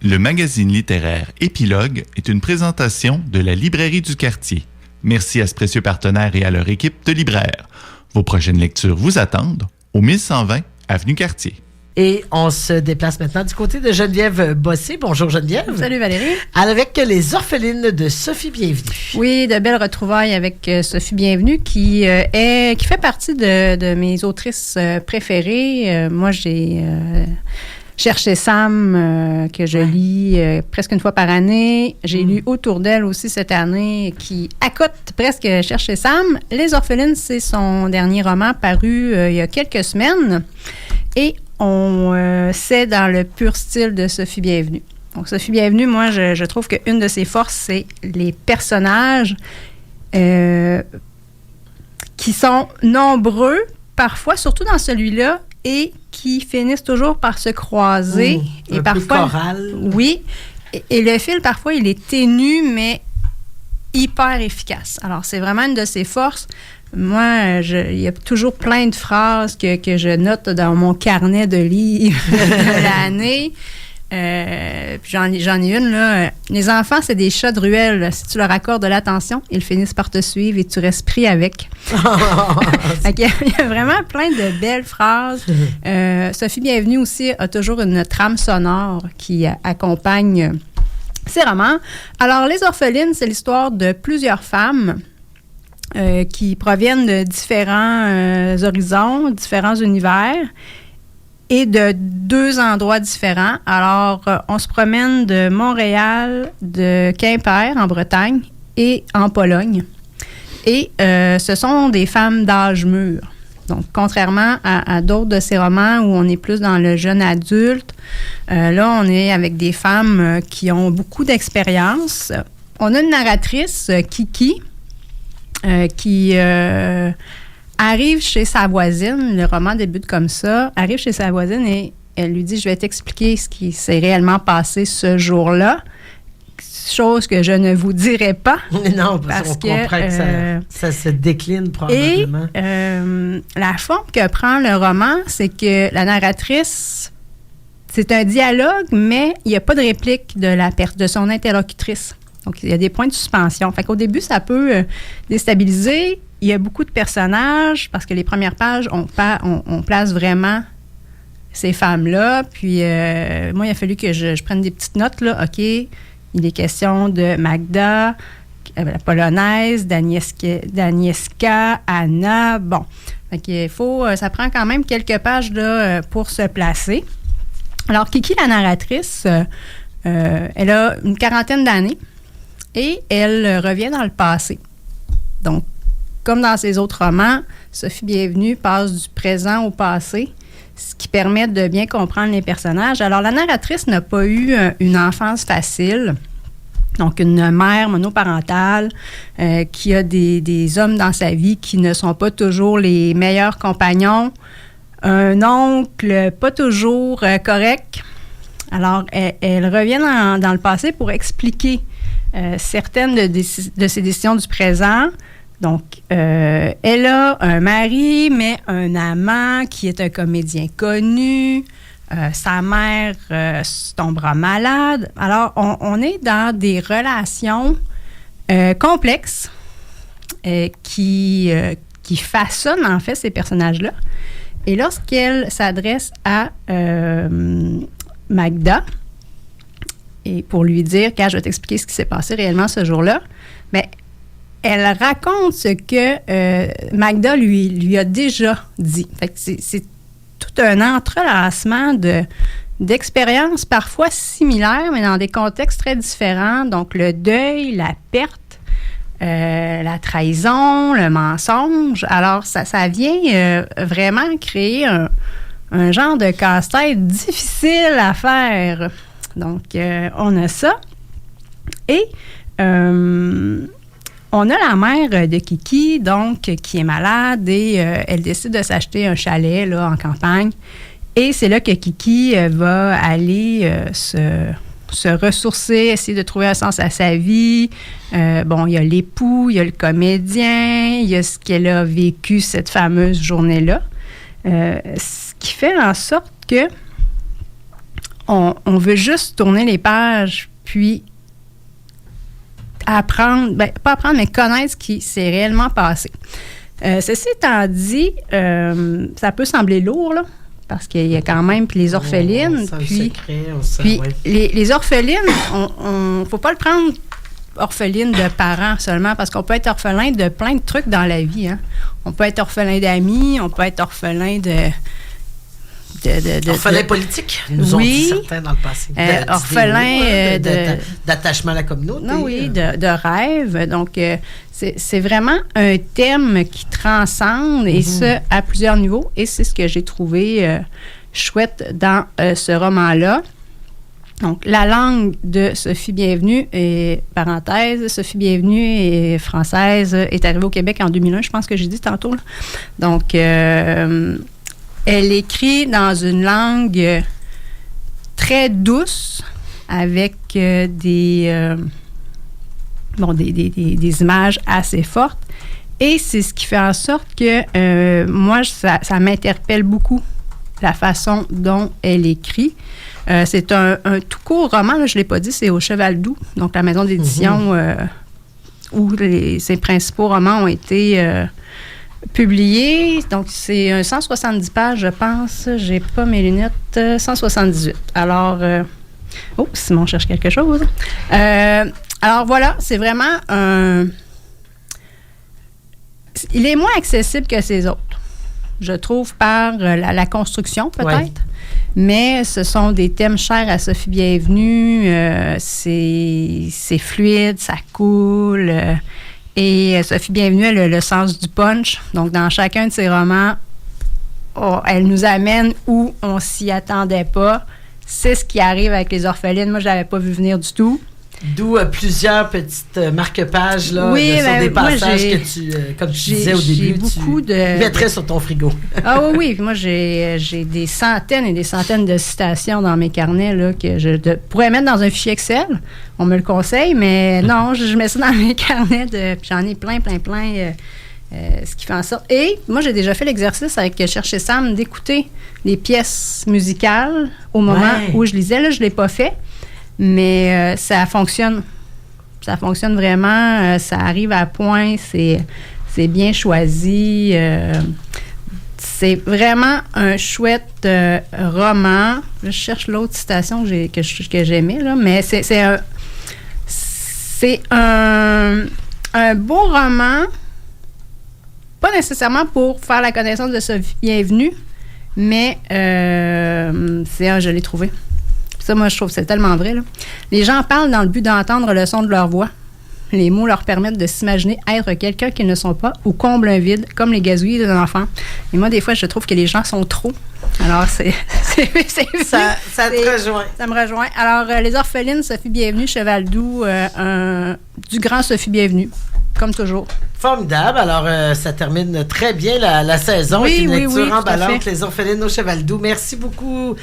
Le magazine littéraire Épilogue est une présentation de la Librairie du Quartier. Merci à ce précieux partenaire et à leur équipe de libraires. Vos prochaines lectures vous attendent au 1120 Avenue Cartier. Et on se déplace maintenant du côté de Geneviève Bossé. Bonjour Geneviève. Salut Valérie. Avec Les Orphelines de Sophie Bienvenue. Oui, de belles retrouvailles avec Sophie Bienvenue qui fait partie de mes autrices préférées. Moi, j'ai cherché Sam, que je lis presque une fois par année. J'ai lu Autour d'elle aussi cette année, qui accote presque Chercher Sam. Les Orphelines, c'est son dernier roman paru il y a quelques semaines. Et c'est dans le pur style de Sophie Bienvenue. Donc, Sophie Bienvenue, moi, je trouve qu'une de ses forces, c'est les personnages qui sont nombreux, parfois, surtout dans celui-là, et qui finissent toujours par se croiser. Et parfois, peu choral. Oui. Et le fil, parfois, il est ténu, mais hyper efficace. Alors, c'est vraiment une de ses forces. Moi, il y a toujours plein de phrases que je note dans mon carnet de livres de l'année. Puis j'en ai une, là. Les enfants, c'est des chats de ruelle. Si tu leur accordes de l'attention, ils finissent par te suivre et tu restes pris avec. Il y a vraiment plein de belles phrases. Sophie Bienvenue aussi a toujours une trame sonore qui accompagne ses romans. Alors, Les Orphelines, c'est l'histoire de plusieurs femmes qui proviennent de différents horizons, différents univers et de 2 endroits différents. Alors, on se promène de Montréal, de Quimper, en Bretagne, et en Pologne. Et ce sont des femmes d'âge mûr. Donc, contrairement à d'autres de ces romans où on est plus dans le jeune adulte, là, on est avec des femmes qui ont beaucoup d'expérience. On a une narratrice, Kiki, qui arrive chez sa voisine. Le roman débute comme ça. Arrive chez sa voisine et elle lui dit « Je vais t'expliquer ce qui s'est réellement passé ce jour-là. » Chose que je ne vous dirai pas. Non, parce qu'on comprend que ça se décline probablement. Et la forme que prend le roman, c'est que la narratrice, c'est un dialogue, mais il n'y a pas de réplique de son interlocutrice. Donc, il y a des points de suspension. Fait qu'au début, ça peut déstabiliser. Il y a beaucoup de personnages parce que les premières pages, on place vraiment ces femmes-là. Puis, moi, il a fallu que je prenne des petites notes, là. OK, il est question de Magda, la polonaise, d'Agnieszka, Anna. Bon, fait qu'il ça prend quand même quelques pages là, pour se placer. Alors, Kiki, la narratrice, elle a une 40aine d'années. Et elle revient dans le passé. Donc, comme dans ses autres romans, Sophie Bienvenue passe du présent au passé, ce qui permet de bien comprendre les personnages. Alors, la narratrice n'a pas eu une enfance facile. Donc, une mère monoparentale qui a des hommes dans sa vie qui ne sont pas toujours les meilleurs compagnons. Un oncle pas toujours correct. Alors, elle revient dans le passé pour expliquer certaines de ses décisions du présent. Donc, elle a un mari, mais un amant qui est un comédien connu. Sa mère tombera malade. Alors, on est dans des relations complexes qui façonnent, en fait, ces personnages-là. Et lorsqu'elle s'adresse à Magda, et pour lui dire, quand je vais t'expliquer ce qui s'est passé réellement ce jour-là, mais elle raconte ce que Magda lui a déjà dit. Fait que c'est tout un entrelacement d'expériences parfois similaires, mais dans des contextes très différents. Donc, le deuil, la perte, la trahison, le mensonge. Alors, ça vient vraiment créer un genre de casse-tête difficile à faire. Donc, on a ça. Et on a la mère de Kiki, donc, qui est malade et elle décide de s'acheter un chalet là, en campagne. Et c'est là que Kiki va aller se ressourcer, essayer de trouver un sens à sa vie. Bon, il y a l'époux, il y a le comédien, il y a ce qu'elle a vécu cette fameuse journée-là. Ce qui fait en sorte que on veut juste tourner les pages, puis apprendre, pas apprendre, mais connaître ce qui s'est réellement passé. Ceci étant dit, ça peut sembler lourd, là, parce qu'il y a quand même puis les orphelines. Les orphelines, on faut pas le prendre orpheline de parents seulement, parce qu'on peut être orphelin de plein de trucs dans la vie. Hein. On peut être orphelin d'amis, on peut être orphelin orphelin politique, nous ont dit certains dans le passé. Orphelin d'attachement à la communauté. Non, oui, de rêve. Donc, c'est vraiment un thème qui transcende, et ce, à plusieurs niveaux. Et c'est ce que j'ai trouvé chouette dans ce roman-là. Donc, la langue de Sophie Bienvenue, et parenthèse, Sophie Bienvenue est française, est arrivée au Québec en 2001, je pense que j'ai dit tantôt. Là. Donc, elle écrit dans une langue très douce, avec des images assez fortes. Et c'est ce qui fait en sorte que moi, ça m'interpelle beaucoup, la façon dont elle écrit. C'est un tout court roman, là, je ne l'ai pas dit, c'est au Cheval Doux, donc la maison d'édition où ses principaux romans ont été publiés. Donc, c'est un 170 pages, je pense. J'ai pas mes lunettes. 178. Alors, Simon cherche quelque chose. Alors, voilà, c'est vraiment il est moins accessible que ses autres, je trouve, par la construction, peut-être. Ouais. Mais ce sont des thèmes chers à Sophie Bienvenue. C'est fluide, ça coule. Et Sophie Bienvenue, elle a le sens du punch. Donc, dans chacun de ses romans, elle nous amène où on s'y attendait pas. C'est ce qui arrive avec les orphelines. Moi, je l'avais pas vu venir du tout. D'où plusieurs petites marque-pages là, sur des passages que tu, comme tu disais au début, tu mettrais sur ton frigo. Oui. Moi, j'ai des centaines et des centaines de citations dans mes carnets là, que je pourrais mettre dans un fichier Excel. On me le conseille, mais non, je mets ça dans mes carnets. Puis j'en ai plein. Ce qui fait en sorte... Et moi, j'ai déjà fait l'exercice avec Chercher Sam d'écouter les pièces musicales au moment où je lisais. Là, je ne l'ai pas fait. Mais ça fonctionne. Ça fonctionne vraiment. Ça arrive à point. C'est bien choisi. C'est vraiment un chouette roman. Je cherche l'autre citation que j'aimais, là, mais c'est un beau roman. Pas nécessairement pour faire la connaissance de Sophie Bienvenue, mais je l'ai trouvé. Ça, moi, je trouve que c'est tellement vrai. Là. Les gens parlent dans le but d'entendre le son de leur voix. Les mots leur permettent de s'imaginer être quelqu'un qu'ils ne sont pas ou comblent un vide, comme les gazouillis d'un enfant. Et moi, des fois, je trouve que les gens sont trop. Alors, ça te rejoint. Ça me rejoint. Alors, Les orphelines, Sophie Bienvenue, Cheval Doux, du grand Sophie Bienvenue, comme toujours. Formidable. Alors, ça termine très bien la saison. Oui, avec une lecture oui, emballante, Les orphelines au Cheval Doux. Merci beaucoup.